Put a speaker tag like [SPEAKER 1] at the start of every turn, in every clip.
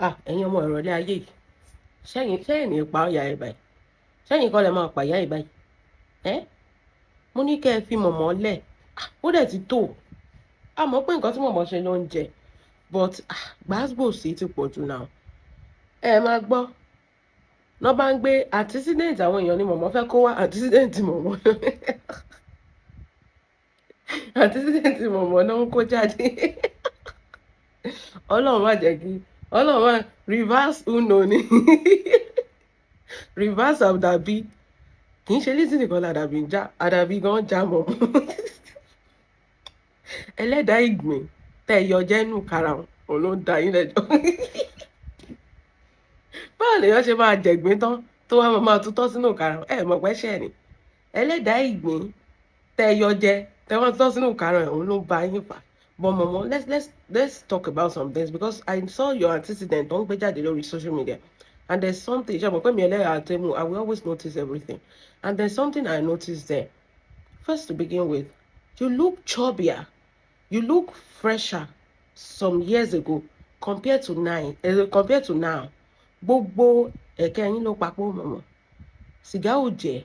[SPEAKER 1] ẹ̀yin ọmọ ìrọ̀lẹ́ ayé yìí sẹ́yìn ní pa ọ̀yà ẹ̀ báyìí sẹ́yìn kọ́ lẹ máa pàyà ẹ̀ báyìí ẹ́ mo ní kẹ́ ẹ fi mọ̀mọ́ lẹ̀ ó dẹ̀ ti tó a mọ̀ pé nǹkan tí mọ̀mọ́ ṣe ló ń jẹ but gbàgbòsí ti pọ̀ jù náà ẹ máa gbọ́ lọ́ bá ń gbé àtisídẹ́ǹtì àwọn èèyàn ni mọ̀mọ́ fẹ́ kó wá àtisídẹ́ǹtì mọ̀mọ́ àtisídẹ́ǹtì mọ̀mọ́ náà ń kó jáde ọlọ́run má jẹ́ kí ọlọ́run má reverse uno ni reverse àdàbí kì í ṣe Lizzy nìkan làdàbí ń já àdàbí gan já mọ́ ẹlẹ́dàá ìgbín tẹ́ ẹ yọ jẹ́nu kara òun ló ń da yín lẹ́jọ́ báwo lèèyàn ṣe máa jẹ̀gbín tán tó wá máa tutọ́ sínú kara ẹ mọ̀ pé ṣẹ́ ni ẹlẹ́dàá ìgbín tẹ́ ẹ yọ jẹ tẹ́ wọ́n tutọ́ sínú kara òun ló ń ba yín fà. But Momo, let's talk about some things because I saw your antecedent on lórí social media, and there's something. I will always notice everything, and there's something I noticed there. First, to begin with, you look chubbier, you look fresher some years ago compared to now. Gbogbo ẹ̀kẹ́ yín ló papọ̀ Momo. Sìgá ò jẹ́,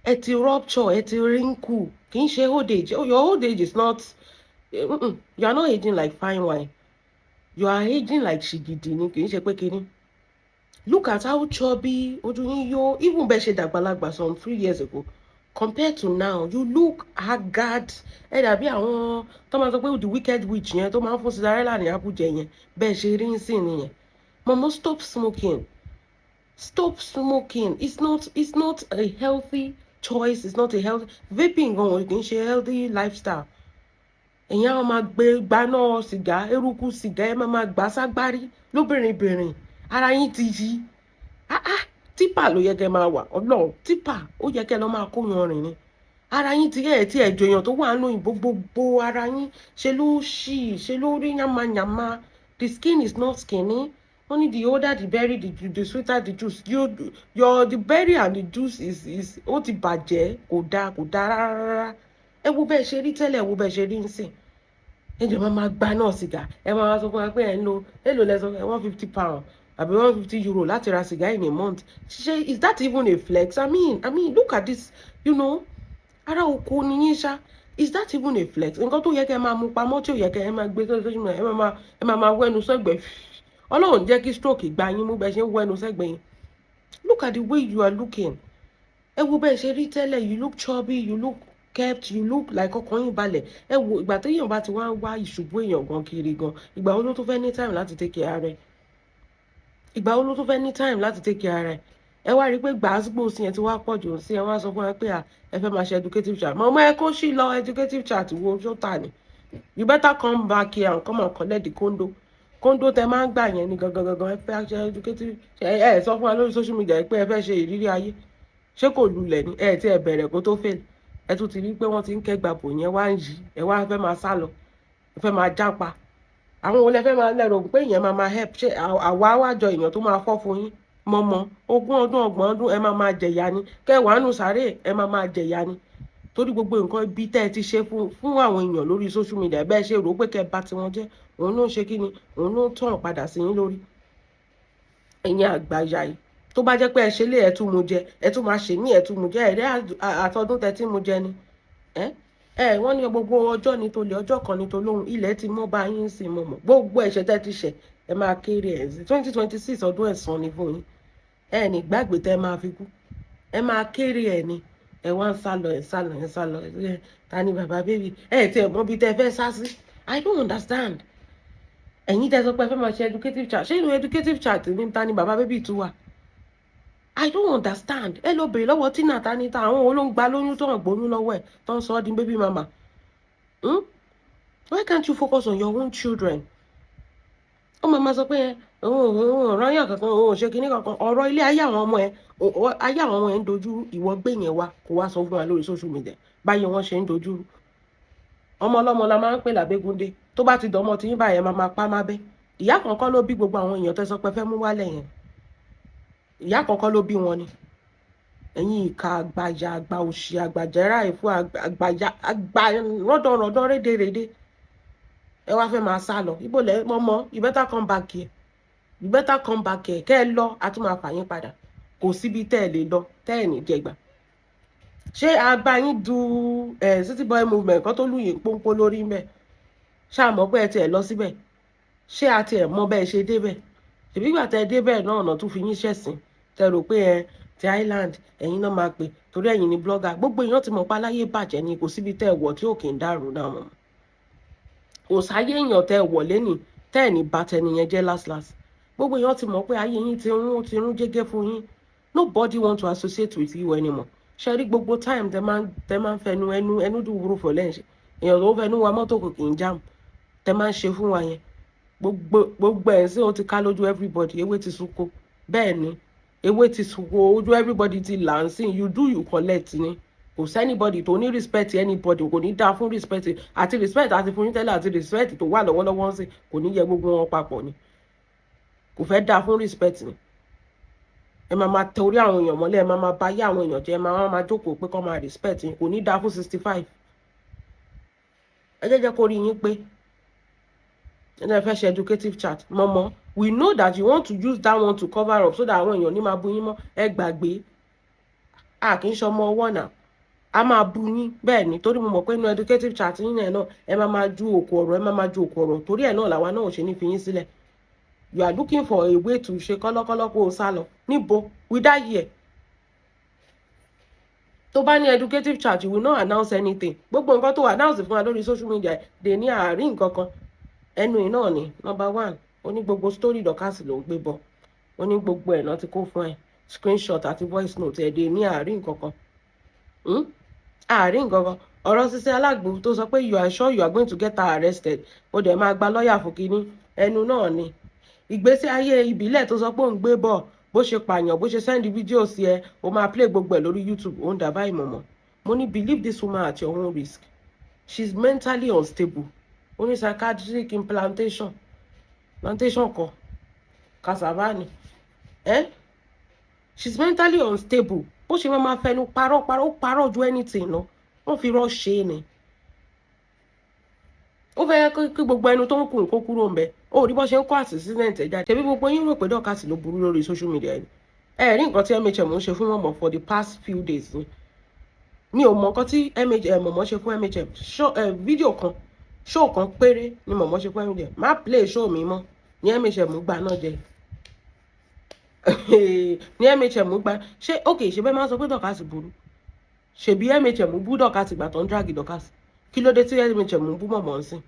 [SPEAKER 1] ẹ ti rupture, ẹ ti wrinkle. Kì í ṣe old age. Your old age is not. You are not aging like fine wine. You are aging like shigidi ni kì í ṣe pé kíní. Look at how chubby ojú yín yó even bẹ́ẹ̀ ṣe dàgbàlagbà some 3 years ago compared to now. You look haggard. Ẹ dàbí àwọn tó máa sọ pé the wicked witch yẹn tó máa ń fún Cinderella ní àbújẹ yẹn bẹ́ẹ̀ ṣe rí ń sìn nìyẹn. Mama, stop smoking. Stop smoking. It's not a healthy choice. It's not a healthy vaping gan kì í ṣe healthy lifestyle. Ẹ̀yin àwọn máa gbé gbaná sìgá eruku sìgá ẹ máa gbà ságbárí lóbìnrin ara yín ti yí típà ló yẹ kẹ́ máa wà Ọlọ́run típà ó yẹ kẹ́ lọ máa kó yan rìn ni ara yín ti ẹ̀ tí ẹ̀jọ̀ èèyàn tó wà nínú ìbò gbogbo ara yín ṣe ló rí yamayama. The skin is not skinny. Only the older the berry, the sweeter the juice. The berry and the juice is ó ti bàjẹ́ kò dáa rárá. Ẹ wo bẹ́ẹ̀ ṣe rí tẹ́lẹ̀, ẹ wo bẹ́ẹ̀ ṣe rí nsìn. Ẹ jẹ́ máa gba náà sìgá. Ẹ máa sọ fún wa pé ẹ ń lo èlò lẹ́sọ̀ £150 àbí €150 láti ra sìgá in a month. Is that even a flex? I mean, look at this, ara oko ni yín ṣá. Is that even a flex? Nǹkan tó yẹ kẹ́ ẹ máa mú pamọ́ tí ò yẹ kẹ́ ẹ máa gbé sójú mọ́ ẹ máa wẹ́nu sẹ́gbẹ̀ẹ́. Ọlọ́run jẹ́ kí stroke gba yín mú bẹ́ẹ̀ ṣe ń wẹ́nu sẹ́gbẹ̀ẹ́ yín. Look at the way you are looking. Ẹ wo bẹ́ẹ̀ ṣe rí tẹ́lẹ̀, you look chubby, you look kept, you look like ọkàn yín balẹ̀. Ẹ wo ìgbà tó èèyàn bá ti wá ìṣubú èèyàn gan kiri gan, ìgbà wo ló tó fẹ́ ní time láti take care rẹ̀? Ìgbà wo ló tó fẹ́ ní time láti take care rẹ̀? Ẹ wá rí i pé gbàásùgbò sí ẹ ti wá pọ̀ jù sí ẹ wá sọ fún wa pé ẹ fẹ́ máa ṣe educative chat. Mọ̀mọ́ ẹ kó sì lọ educative chat wo ṣọ́tà ni. You better come back here and come and collect the kóńdó tẹ máa ń gbà yẹn ni gangan ẹ fẹ́ ṣe educative ẹ sọ fún wa lórí social media pé ẹ fẹ́ ṣe ìrírí ayé ṣé kò lulẹ̀ ni ẹ ti ẹ bẹ̀rẹ̀ kó tó fail ẹ tún ti rí pé wọ́n ti ń kẹ́gbàpò yẹn wá ń yí ẹ wá fẹ́ máa sá lọ ẹ fẹ́ máa jápa àwọn olè fẹ́ máa lẹ́rọ pé ìyẹn máa help ṣé àwa wájọ èèyàn tó máa fọ́ fún yín mọ́mọ́ 20 ọdún 30 ọdún ẹ máa jẹ̀yà ni kẹwàá nù sáré ẹ máa jẹ̀yà ni torí gbogbo nǹkan ibi tẹ́ ẹ ti ṣe fún àwọn èèyàn lórí social media bẹ́ẹ̀ ṣe rò pé kẹ́ bá tiwọn jẹ́ òun ló ń ṣe kí ni òun ló ń tàn padà sí yín lórí ẹ̀yin àgbàyà yìí tó bá jẹ́ pé ẹ ṣe lé ẹ tún mu jẹ ẹ tún máa ṣe ní ẹ tún mu jẹ ẹ̀rẹ́ àtọdún tẹ tí mu jẹ ni wọ́n ní gbogbo ọjọ́ ni tó lè ọjọ́ kan ni tó lóhun ilẹ̀ ti mọ́ bá yín sí mọ̀mọ́ gbogbo ẹ̀ṣẹ̀ tẹ́ ti ṣẹ̀ ẹ máa kéré ẹ̀ sí 2026 ọdún ẹ̀san ni fún yín ẹ ní gbàgbé tẹ́ máa fi kú ẹ máa kéré ẹ̀ ni ẹ wá ń sálọ ta ni bàbá bébì ẹ tí ẹ mọ̀ bí tẹ́ fẹ́ sá sí I don't understand ẹ̀yin tẹ́ sọ pé ẹ fẹ́ máa ṣe educative chat ṣé inú educative chat ní ta ni bàbá bébì tún wà I don't understand ẹ lọ bèrè lọ́wọ́ Tina ta ni ta àwọn olóńgbà lóyún tó hàn gbóyún lọ́wọ́ ẹ̀ tó ń sọ ọ́ di baby mama why can't you focus on your own children ó máa sọ pé òun ọ̀rọ̀ ayé kankan òun ò ṣe kinní kankan ọ̀rọ̀ ilé ayé àwọn ọmọ ẹ̀ ń dojú ìwọ gbé yẹn wá kó wá sọ fún wa lórí social media báyìí wọ́n ṣe ń dojú ọmọ ọlọ́mọ la máa ń pè lábẹ́gúndé tó bá ti dọ̀mọ́ tí yín báyẹn máa pa má bẹ́ ìyá kankan ló bí gbogbo àwọn èèyàn tẹ́ sọ pé fẹ́ mú wálẹ̀ yẹn ìyá kankan ló bí wọn ni ẹ̀yin ìka àgbàyà àgbà òṣì àgbàjẹ́rà ìfú àgbà rọ́dọ̀rọ̀dọ̀ rédèrèdè ẹ wá fẹ́ máa sá lọ ibo lẹ mọ́mọ́ you better come back here you better come back here kẹ́ ẹ lọ a tún máa fà yín padà kò síbi tẹ́ ẹ lè lọ tẹ́ ẹ ní jẹgbà ṣé àgbà yín du city boy movement kan tó lù yín pọ́npọ́n lórí mbẹ́ ṣáà mọ̀ pé ẹ tiẹ̀ lọ síbẹ̀ ṣé a tiẹ̀ mọ̀ bẹ́ẹ̀ ṣe débẹ̀ ṣèbí ìgbà tẹ́ ẹ débẹ̀ náà ọ̀nà tún fi yín ṣẹ̀sìn tẹ́ rò pé ti island ẹ̀yin náà máa pè torí ẹ̀yin ni blogger gbogbo èèyàn ti mọ̀ pa láyé bàjẹ́ ni kò síbi tẹ́ ẹ wọ̀ tí ò kì í dàrú náà mọ̀ kò sáyé èèyàn tẹ́ ẹ wọ̀ lẹ́nìí tẹ́ ẹ̀ ní bá tẹnìyẹn jẹ́ last gbogbo èèyàn ti mọ̀ pé ayé yín ti rún jẹ́gẹ́ fún yín nobody want to associate with you anymore ṣe rí gbogbo time tẹ́ máa ń fẹnu ẹnu dùn wúrú fọ̀ lẹ́yìn èèyàn tó ń fẹnu wa mọ́tò kò kì í jam tẹ́ máa ń ṣe fún wa yẹn gbogbo ẹ̀ sí o ti ká lójú everybody ewé ti sunko bẹ́ẹ̀ ni ewé ti sunko ojú everybody ti là ń sìn you do you collect ni kò sẹ́nibody tó ní respect anybody kò ní dáa fún respect àti respect àti fún yín tẹ́lẹ̀ àti respect tó wà lọ́wọ́lọ́wọ́ ń sìn kò ní yẹ gbogbo wọn papọ̀ ni kò fẹ́ dáa fún respect ni ẹ máa tẹ orí àwọn èèyàn mọ́lẹ̀ ẹ máa bá yé àwọn èèyàn jẹ́ ẹ máa jókòó pé kọ́ máa respect yín kò ní dáa fún 65 ẹ jẹ́ kó rí yín pé ẹ fẹ́ ṣe educative chat mọ́mọ́ we know that you want to use that one to cover up so that àwọn èèyàn ní máa bú yín mọ́ ẹ gbàgbé a kì í ṣọmọ ọwọ́ náà a máa bú yín bẹ́ẹ̀ ni torí mo mọ̀ pé inú educative chat yín náà ẹ máa ju òkú ọ̀rọ̀ ẹ máa ju òkú ọ̀rọ̀ torí ẹ̀ náà làwa náà ò ṣe ní fi yín sílẹ̀ you are looking for a way to ṣe kọ́lọ́kọ́lọ́ kó o sá lọ níbo we die here tó bá ní educative chat you will not announce anything gbogbo nǹkan tó announce fún wa lórí social media dè ní àárín nǹkan kan ẹnu yìí náà ni number 1 ó ní gbogbo story dọ̀kásì ló ń gbé bọ̀ ó ní gbogbo ẹ̀ náà ti kó fún ẹ screenshot àti voice note ẹ̀ dè ní àárín nǹkan kan àárín nǹkan kan ọ̀rọ̀ Sisi Alágbo tó sọ pé you are sure you are going to get her arrested ó dẹ̀ máa gba lọ́ọ̀yà fún kínní ẹnu náà ni ìgbésí ayé ìbílẹ̀ tó sọ pé òun gbé bọ̀ bó ṣe pààyàn bó ṣe send video sí ẹ ó máa play gbogbo ẹ̀ lórí YouTube ó ń dàbá ìmọ̀mọ̀ mo ní believe this woman at your own risk she's mentally unstable ó ní psychiatric plantation kọ cassava ni she's mentally unstable bó ṣe máa fẹnu parọ́ ju anything lọ wọ́n fi rọ́ ṣe é ni ó fẹ́ kí gbogbo ẹnu tó ń kùn kó kúrò ń bẹ ó rí bó ṣe ń kó àṣìṣídẹ̀ǹtì ẹ̀ jáde tẹ̀bí gbogbo yín rò pé dọ́kàsì ló burú lórí social media yìí ẹ rí nǹkan tí MHM ń ṣe fún mọ̀mọ́ for the past few days ni mi ò mọ nǹkan tí mọ̀mọ́ ṣe fún MHM fídíò kan show kan péré ni mọ̀mọ́ ṣe fún MHM má play show mi mọ́ ní MHM gbà náà jẹ ní MHM gbà ṣé ok ṣe bẹ́ẹ̀ máa sọ pé dọ́kàsì burú ṣèbí MHM bú dọ́kàsì gbà tó ń drag dọ́kàsì kí ló dé tí MHM ń bú mọ̀mọ́ ń sìn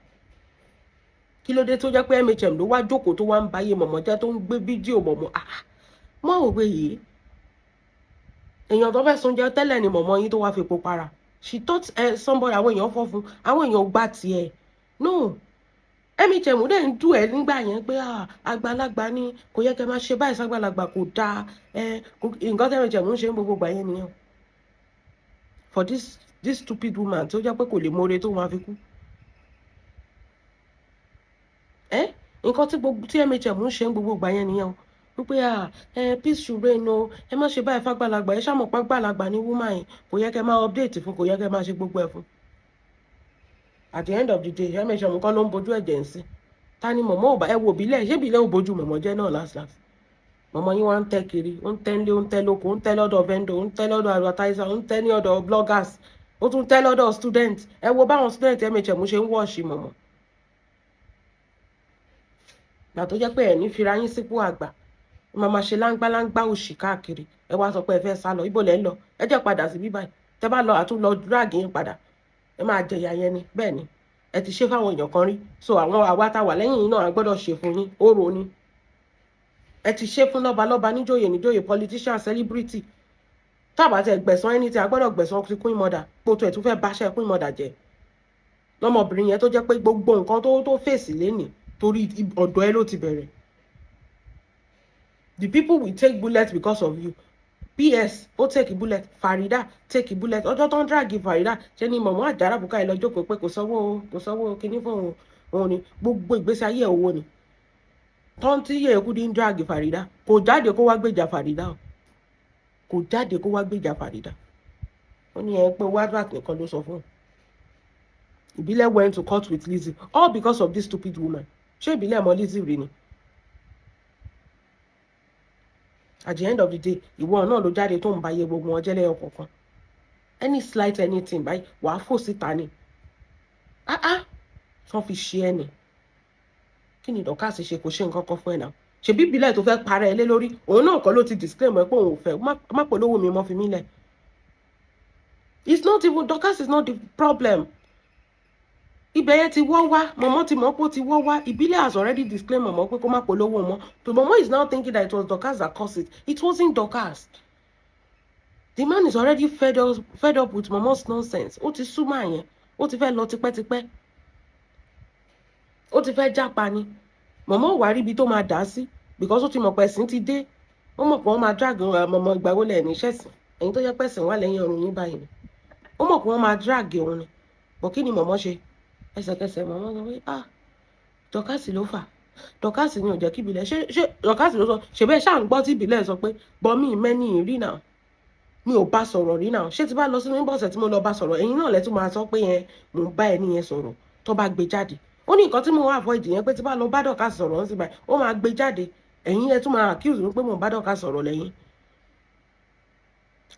[SPEAKER 1] kí ló dé tó jẹ́ pé MHM ló wá jókòó tó wá ń báyé mọ̀mọ́ jẹ́ tó ń gbé fídíò mọ̀mọ́ mọ́ òwe yìí èèyàn tó fẹ́ sunjẹ tẹ́lẹ̀ ni mọ̀mọ́ yín tó wá fi epo para she thought somebody àwọn èèyàn fọ́ fún àwọn èèyàn gbà tiẹ̀ no MHM dẹ̀ ń dùn ẹ́ nígbà yẹn pé àgbàlagbà ni kò yẹ kẹ́ máa ṣe báyìí sàgbàlagbà kò dáa nǹkan tí MHM ń ṣe ń gbogbo gbà yẹn nìyẹn for this stupid woman tó jẹ́ pé kò lè mọ̀re tó máa fi kú nǹkan tí MHM ń ṣe ń gbogbo gbà yẹn nìyẹn o wípé peace should reign o ẹ má ṣe báyìí fàgbàlagbà ẹ ṣàmọ̀ pàgbàlagbà ní woman yìí kò yẹ kẹ́ máa update fún kò yẹ kẹ́ máa ṣe gbogbo ẹ̀ fún at the end of the day MHM kan ló ń bojú ẹ̀jẹ̀ ń sí ta ni mọ̀mọ́ ò bá ẹ wo bílẹ̀ ṣé bílẹ̀ ò bójú mọ̀mọ́ jẹ́ náà last mọ̀mọ́ yín wá ń tẹ́ kiri ó ń tẹ́ nílé ó ń tẹ́ lóko ó ń tẹ́ lọ́dọ̀ vendor ó ń tẹ́ lọ́dọ̀ advertiser ó ń tẹ́ ní ọ̀dọ̀ bloggers ó tún tẹ́ lọ́dọ̀ student ẹ wo báwọn student MHM ṣe ń wọ́ọ̀ṣì mọ̀mọ́ gbà tó jẹ́ pé ẹ̀ ní fira yín sípò àgbà máa ṣe láńgbáláńgbá òṣì káàkiri ẹ wá sọ pé ẹ fẹ́ sá lọ ibo lẹ́ ń lọ ẹ jẹ́ padà sí bíbáyìí tẹ́ bá lọ àtún lọ drag yín padà ẹ máa jẹyà yẹn ni bẹ́ẹ̀ ni ẹ ti ṣe fáwọn èèyàn kan rí so àwọn àwa tá wà lẹ́yìn yín náà a gbọ́dọ̀ ṣe fún yín oró ni ẹ ti ṣe fún lọ́balọ́ba níjòyè politician celebrity tábà tẹ gbẹ̀san ẹni tí a gbọ́dọ̀ gbẹ̀san ti Queen Mother pòtò ẹ̀ tún fẹ́ báṣẹ́ Queen Mother jẹ lọ́mọbìnrin yẹn tó jẹ́ pé gbogbo nǹkan tó fèsì lénìí torí ọ̀dọ̀ ẹ ló ti bẹ̀rẹ̀ the people will take bullet because of you PS ó take bullet Farida take bullet ọjọ́ tó ń dragi Farida ṣe ni mọ̀mọ́ àjàrà bùkà ẹ̀ lọ jókòó pé kò sanwó kíní fún òun ni gbogbo ìgbésí ayé owó ni tọ́n tí yẹ kú dín dragi Farida kò jáde kó wá gbèjà Farida o kò jáde kó wá gbèjà Farida ó ní ẹ pé wadrat nìkan ló sọ fún ìbílẹ̀ went to court with Lizzy all because of this stupid woman ṣé ìbílẹ̀ mọ Lizzy rí ni at the end of the day ìwọ náà ló jáde tó ń ba iye gbogbo wọn jẹ́ lẹ́yọ kọ̀ọ̀kan any slight anything báyìí wàá fò síta ni wọ́n fi ṣe ẹ́ ni kí ni Dorcas ṣe kò ṣe nǹkan kan fún ẹ̀ náà ṣebí ìbílẹ̀ tó fẹ́ para ẹ lé lórí òun náà kọ́ ló ti disclaim ẹ pé òun ò fẹ́ má polówó mi mọ́ fi mí lẹ̀ it's not even Dorcas is not the problem ibẹ̀ yẹn ti wọ́ wá mọ̀mọ́ ti mọ̀ pé ó ti wọ́ wá ìbílẹ̀ has already disclaimed mọ̀mọ́ pé kó má polówó mọ́ but mọ̀mọ́ is now thinking that it was Dorcas that caused it it wasn't Dorcas the man is already fed up with mọ̀mọ́'s nonsense ó ti súnmọ́ àyẹn ó ti fẹ́ lọ tipẹ́tipẹ́ ó ti fẹ́ jápa ni mọ̀mọ́ wà rí ibi tó máa dà á sí because ó ti mọ̀ pé ẹ̀sìn ti dé ó mọ̀ pé wọ́n máa drag mọ̀mọ́ ìgbàwó lẹ̀ ní ṣẹ̀sìn ẹ̀yin tó yẹ pẹ̀sìn wà lẹ́yìn ọrùn yín báyìí ni ó mọ̀ pé wọ́n máa drag òun ni bọ̀ kí ni mọ̀mọ́ ṣe ẹsẹ̀kẹsẹ̀ mọ̀mọ́ sọ pé Dorcas ló fà Dorcas ni ò jẹ́ kí ìbílẹ̀ ṣé Dorcas ló sọ ṣèbẹ́ ṣáà ń gbọ́ tí ìbílẹ̀ sọ pé bọ́mí mẹ́ni rí náà mi ò bá sọ̀rọ̀ rí náà ṣé ti bá lọ sínú inbox tí mo lọ bá sọ̀rọ̀ ẹ̀yin náà lẹ́tún máa sọ pé yẹn mò ń bá ẹni yẹn sọ̀rọ̀ tó bá gbé jáde ó ní nǹkan tí mo wá avoid yẹn pé tí bá lọ bá Dorcas sọ̀rọ̀ ń sì báyìí ó máa gbé jáde ẹ̀yin yẹn tún máa accuse mi pé mò ń bá Dorcas sọ̀rọ̀ lẹ́yìn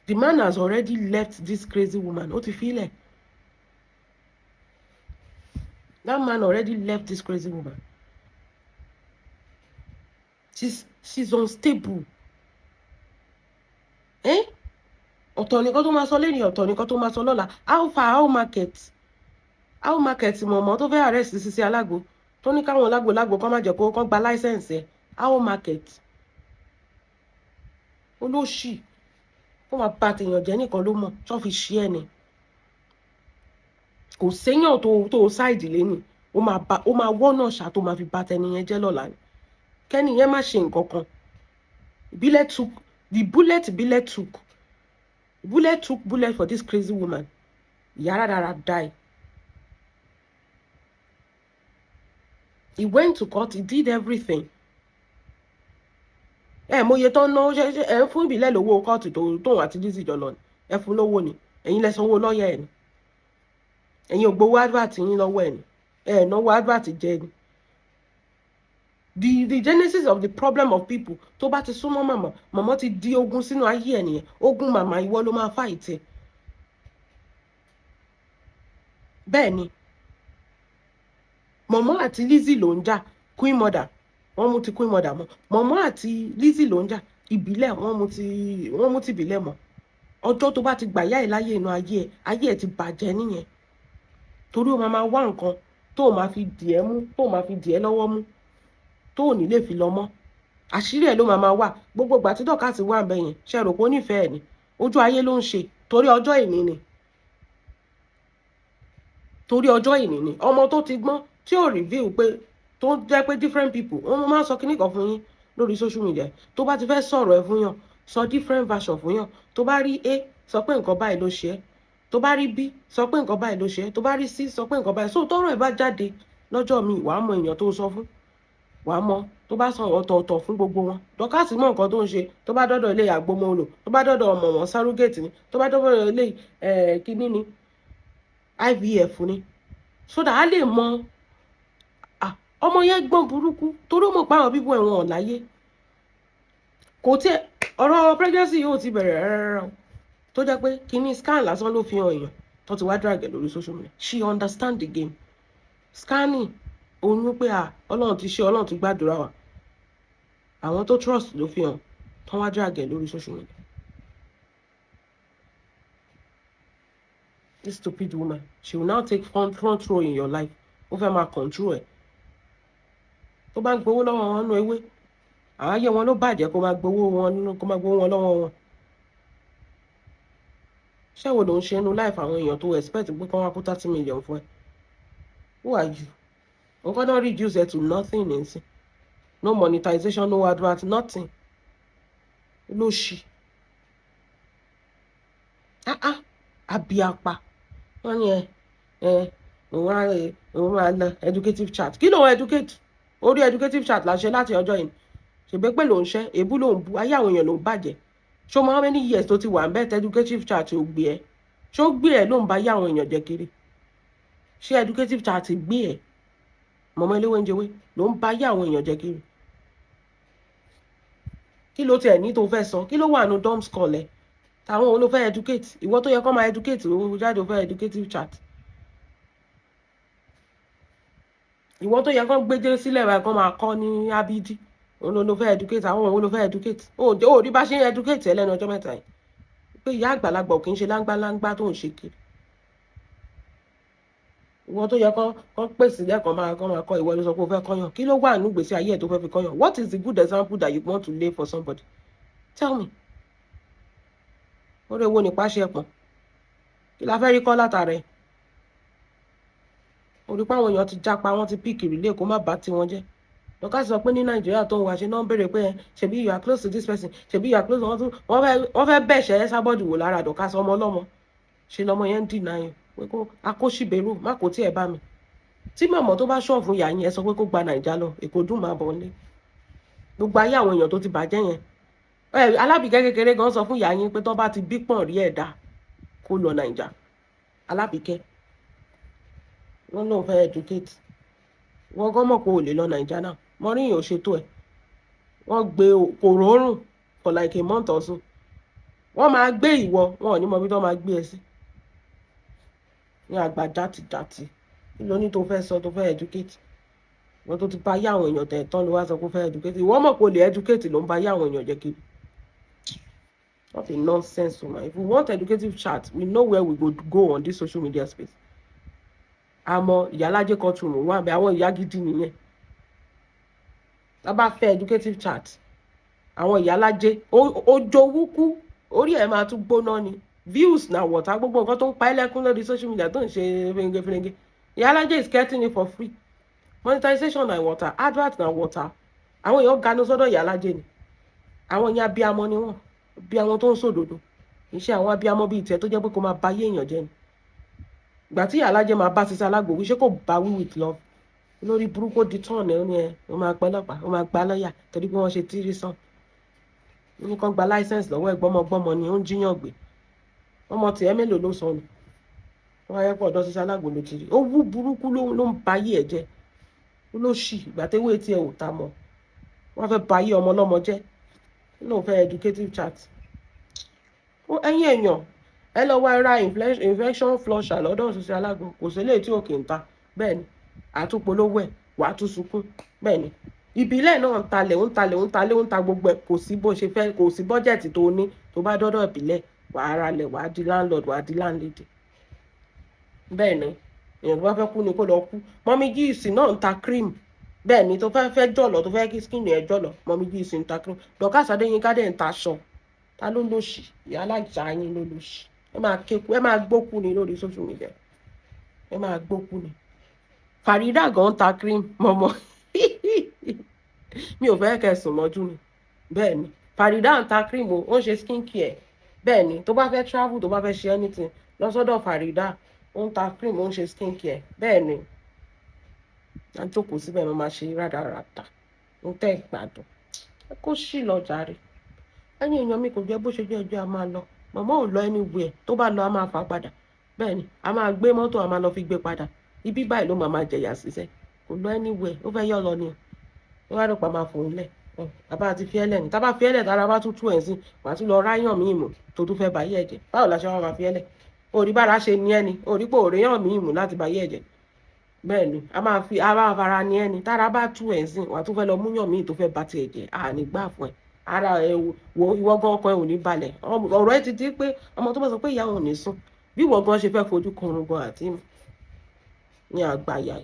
[SPEAKER 1] the man has already left this crazy woman ó ti fílẹ̀ that man already left this crazy woman she's unstable ọ̀tọ̀ nìkan tó máa sọ lẹ́yìn ọ̀tọ̀ nìkan tó máa sọ lọ́la how market mọ̀mọ́ tó fẹ́ arrest Sisi Alágbo tó ní káwọn lágbo kọ́ má jẹ́ kó kọ́ gba license ẹ̀ how market olóṣì kó máa bá tèèyàn jẹ́ nìkan ló mọ̀ tó fi ṣí ẹ̀ ni kò séyàn tó ṣáìdì lẹ́nu ó máa wọ́nà ṣá tó máa fi bá tẹni yẹn jẹ́ lọ́la ni kẹ́ni yẹn má ṣe nǹkan kan bullet took bullet for this crazy woman ìyá rárá die. He went to court, he did everything. Mo ye tó ná ẹ fún ìbílẹ̀ lówó court tó àti Lizzy jọ lọ ni ẹ fún lówó ni ẹ̀yin lẹ sanwó lọ́ọ̀yà ẹ̀ ni ẹ̀yin ò gbowó advert yín lọ́wọ́ ẹ̀ ni náwó advert jẹ ni. The genesis of the problem of people tó bá ti súnmọ́ màmá ti di ogun sínú ayé ẹ̀ nìyẹn ogun màmá ìwọ ló máa fight ẹ̀ bẹ́ẹ̀ ni. Mọ̀mọ́ àti Lizzy ló ń jà Queen Mother wọ́n mú ti Queen Mother mọ́ mọ̀mọ́ àti Lizzy ló ń jà ìbílẹ̀ wọ́n mú ti ìbílẹ̀ mọ́ ọjọ́ tó bá ti gbà yá ẹ̀ láyé inú ayé ẹ̀ ti bàjẹ́ nìyẹn torí ó máa wá nǹkan tó máa fi dì ẹ́ mú tó máa fi dì ẹ́ lọ́wọ́ mú tó ò ní lè fi lọ mọ́ àṣírí ẹ̀ ló máa wà gbogbo ìgbà tí Dorcas wà ń bẹ yẹn ṣe rò pé ó nífẹ̀ẹ́ ni ojú ayé ló ń ṣe torí ọjọ́ ìní ni ọmọ tó ti gbọ́n tí ò reveal pé tó jẹ́ pé different people wọ́n máa ń sọ kíní kan fún yín lórí social media tó bá ti fẹ́ sọ̀rọ̀ ẹ fún yàn sọ different version fún yàn tó bá rí A sọ pé nǹkan báyìí ló ṣe é tó bá rí B sọ pé nǹkan báyìí ló ṣe é tó bá rí C sọ pé nǹkan báyìí so tọ́rọ̀ ẹ̀ bá jáde lọ́jọ́ mi wàá mọ èèyàn tó sọ fún wàá mọ tó bá sọ ọ̀tọ̀ọ̀tọ̀ fún gbogbo wọn Dorcas mọ nǹkan tó ń ṣe tó bá dọ́dọ̀ ilé àgbọmọlò tó bá dọ́dọ̀ ọmọ wọn surrogate ni tó bá dọ́dọ̀ ilé kíní ni IVF ni so that a lè mọ ọmọ yẹn gbọ́n burúkú torí ó mọ̀ pé àwọn bíbọ̀ ẹ̀wọ̀n ọ̀láyé kò tí ọ̀rọ̀ pregnancy yóò ti bẹ̀rẹ̀ rárá tó jẹ́ pé kíní scan lásán ló fi hàn èèyàn tó ti wá drag lórí social media she understand the game scanning oyún pé ọlọ́run ti ṣe ọlọ́run ti gbàdúrà wa àwọn tó trust ló fi hàn tó wá drag lórí social media. This stupid woman she will now take front row in your life ó fẹ́ máa control ẹ̀ tó bá ń gbowó lọ́wọ́ wọn nú ewé àwọn ayé wọn ló bàjẹ́ kó máa gbowó wọn lọ́wọ́ wọn ṣé wo ló ń ṣe inú life àwọn èèyàn tó expect pé kí wọ́n wá kó 30 million fún ẹ who are you nǹkan náà reduce it to nothing nísìn no monetization no advert nothing ló ṣì abiapa wọ́n ní òun máa lọ educative chat kí ló ń educate orí educative chat la ṣe láti ọjọ́ yìí ṣègbè pé ló ń ṣe èébú ló ń bu ayé àwọn èèyàn ló ń bàjẹ́ ṣó mọ how many years tó ti wà ń bẹ́ẹ̀ educative chat ò gbé ẹ ṣó gbé ẹ ló ń bá ayé àwọn èèyàn jẹ kiri ṣé educative chat gbé ẹ mọ̀mọ́ eléwé ń jẹwé ló ń bá ayé àwọn èèyàn jẹ kiri kí ló tiẹ̀ ní tó fẹ́ sọ, kí ló wà nù dumb skull ẹ̀, táwọn wo ló fẹ́ educate, ìwọ tó yẹ kó máa educate ó jáde ó fẹ́ educative chat, ìwọ tó yẹ kó gbéjé sílẹ̀ báyìí kó máa kọ́ ní abidi òun ló fẹ́ educate, àwọn òun ló fẹ́ educate, ó rí bá ṣe ń educate ẹ lẹ́nu ọjọ́ mẹ́ta yìí pé ìyá àgbàlagbà ò kì í ṣe láńgbáláńgbá tó ń ṣe kiri, ìwọ tó yẹ kó pèsè lẹ́kọ̀ọ́ máa kọ́ ìwọ ló sọ pé ó fẹ́ kọ́yàn, kí ló wà nínú ìgbésí ayé ẹ̀ tó fẹ́ fi kọ́yàn, what is the good example that you want to lay for somebody, tell me. Orí èwo nípa ṣe pọ̀n kí la fẹ́ rí kọ́ látara ẹ̀, orí pé àwọn èèyàn ti jápa wọ́n ti píìkì rìlé kó má bá tiwọn jẹ́. Dorcas sọ pé ní Nàìjíríà tó ń wá ṣe náà ń béèrè pé ṣebí you are close to this person, ṣebí you are close to wọ́n fẹ́ bẹ̀ṣẹ̀ Esabod wò lára Dorcas ọmọ ọlọ́mọ ṣe lọmọ yẹn ń dìnnà yẹn pé kó akóṣìbérò má kò tí ẹ bá mi, tí mọ̀mọ́ tó bá ṣọ̀ fún ìyá yẹn sọ pé kó gba Nàìjà lọ Èkó dùn máa bọ̀ nílé, gbogbo ayé àwọn èèyàn tó ti bàjẹ́ yẹn Alábìkẹ́ kékeré gan sọ fún ìyá yín pé tó bá ti bí pọ̀n rí ẹ̀dá kó lọ Nàìjà, Alábìkẹ́ wọ́n lóun fẹ́ educate wọ́n gan mọ̀ pé ò lè lọ Nàìjà náà mọ́ríyìn ò ṣètò ẹ̀, wọ́n gbé kò rọrùn for like a month or so, wọ́n máa gbé ìwọ wọn ò ní mọ bí tó máa gbé ẹ sí ní àgbà dátidàti, kí ló ní tó fẹ́ sọ tó fẹ́ educate, wọ́n tó ti bá yá àwọn èèyàn tẹ̀ tán ló wá sọ pé ó fẹ́ educate, ìwọ mọ̀ pé ó lè educate ló ń bá yá àwọn èèyàn jẹ́ kiri. What a nonsense woman. If we want educative chat, we know where we go on this social media space. Àmọ́ ìyálájé courtroom wà bẹ́ẹ̀ àwọn ìyá gidi nìyẹn. Tá bá fẹ́ educative chat, àwọn ìyálájé ojowúkú orí ẹ̀ máa tún gbóná ni. Views na water gbogbo nǹkan tó ń pa ẹlẹ́kún lórí social media tó ń ṣe fẹ́ngẹ́fẹ́ngẹ́. Ìyálájé is getting it for free. Monetization na water, advert na water. Àwọn èèyàn ganu sọ́dọ̀ ìyálájé ni. Àwọn ìyá abiyamọ ni wọ́n. Bí àwọn tó ń sòdodo iṣẹ́ àwọn abiyamọ bíi tiẹ̀ tó jẹ́ pé kó máa ba ayé èèyàn jẹ́ ni, ìgbà tí Alájẹ máa bá sísá alágbò wíṣẹ́ kò bá wí with love, lórí burúkú di tán ẹ̀ ní ẹ̀ ó máa pẹ́ lọ́pàá ó máa gba lọ́ọ̀yà torí pé wọ́n ṣe tírí sàn ní kàn gba láísẹ̀nsì lọ́wọ́ ẹ̀ gbọ́mọgbọ́mọ ni ó ń jíyàn gbé, ọmọ tiẹ̀ mélòó ló sọ ni wọ́n wáyé pọ̀ ọ̀dọ́ sísá alágbò ló ti rí, ó wú burúkú ló ń ba ayé ẹ̀ jẹ́, ó ló ṣì ìgbà téwé tiẹ̀ ò ta mọ́ wọ́n fẹ́ ba ayé ọmọ ọlọ́mọ jẹ́ lóun fẹ́ educative chat. Ẹ̀yin èèyàn ẹ lọ wá ra infection flusher lọ́dọ̀ òṣìṣẹ́ alágbó kò sí eléyìí tí ò kì í ta bẹ́ẹ̀ ni àtúpolówó ẹ̀ wà á tún sunkún bẹ́ẹ̀ ni ìbílẹ̀ náà ń talẹ̀ ń ta gbogbo ẹ̀ kò sí bó ṣe fẹ́ kò sí bọ́jẹ̀tì tó ní tó bá dọ́dọ̀ ìbílẹ̀ wà á ralẹ̀ wà á di landlord wà á di landlady bẹ́ẹ̀ ni èèyàn tó bá fẹ́ kú ni kó lọ kú. Mọ́mí Gíìsì náà ń ta cream bẹ́ẹ̀ ni tó fẹ́ jọ̀lọ̀ tó fẹ́ kí skin ẹ̀ jọ̀lọ̀ Mọ́mí Gíìsì ń ta cream, Dorcas Adéyínká dẹ̀ ń ta aṣọ, ta ló lòṣì ìyá alájà yín ló lòṣì, ẹ máa gbókú ni lórí social media, ẹ máa gbókú ni. Farida gan ta cream mọ́mọ́ mi ò fẹ́ kẹsùn mọ́jú ni bẹ́ẹ̀ ni Farida ń ta cream ó ń ṣe skin care bẹ́ẹ̀ ni tó bá fẹ́ travel tó bá fẹ́ ṣe anything lọ sọ́dọ̀ Farida ó ń ta cream ó ń ṣe skin care bẹ́ẹ̀ ni à ń jókòó síbẹ̀ mo máa ṣe rádaràda ń tẹ́ ìgbàdùn ẹ kó sì lọ jàre. Ẹ̀yin èèyàn mi kò jẹ́ bó ṣe jẹ́ ẹjọ́ a máa lọ màmá ò lọ anywhere tó bá lọ a máa fà padà bẹ́ẹ̀ ni a máa gbé mọ́tò a máa lọ fi gbé padà ibi báyìí ló máa jẹ̀yà síṣẹ́ kò lọ anywhere ó fẹ́ yọ̀ lọ ni ó wá rọ̀pá máa fòun lẹ̀ bàbá àti fiẹ́lẹ̀ ni tábà fiẹ́lẹ̀ tára bá tún tú ẹ̀ sí wàá tún lọ ráyàn míì mú tó tún fẹ́ báyé ẹ̀jẹ̀ báwo la ṣe wá máa fiẹ́lẹ̀ orí bára ṣe ní ẹni orí pé òré yàn míì mú láti báyé ẹ̀jẹ̀ bẹ́ẹ̀ ni a máa fara ní ẹni tára bá tú ẹ̀ sí wàá tún fẹ́ lọ múyàn míì tó fẹ́ bá ti ẹ̀jẹ̀ àní gbà fún ẹ ara ẹ wo ìwọ gan ọkọ ẹ ò ní balẹ̀ ọ̀rọ̀ ẹ ti di pé ọmọ tó bá sọ pé ìyá òun ò ní sùn bí ìwọ gan ṣe fẹ́ fojú kan orun gan àti ní àgbáyà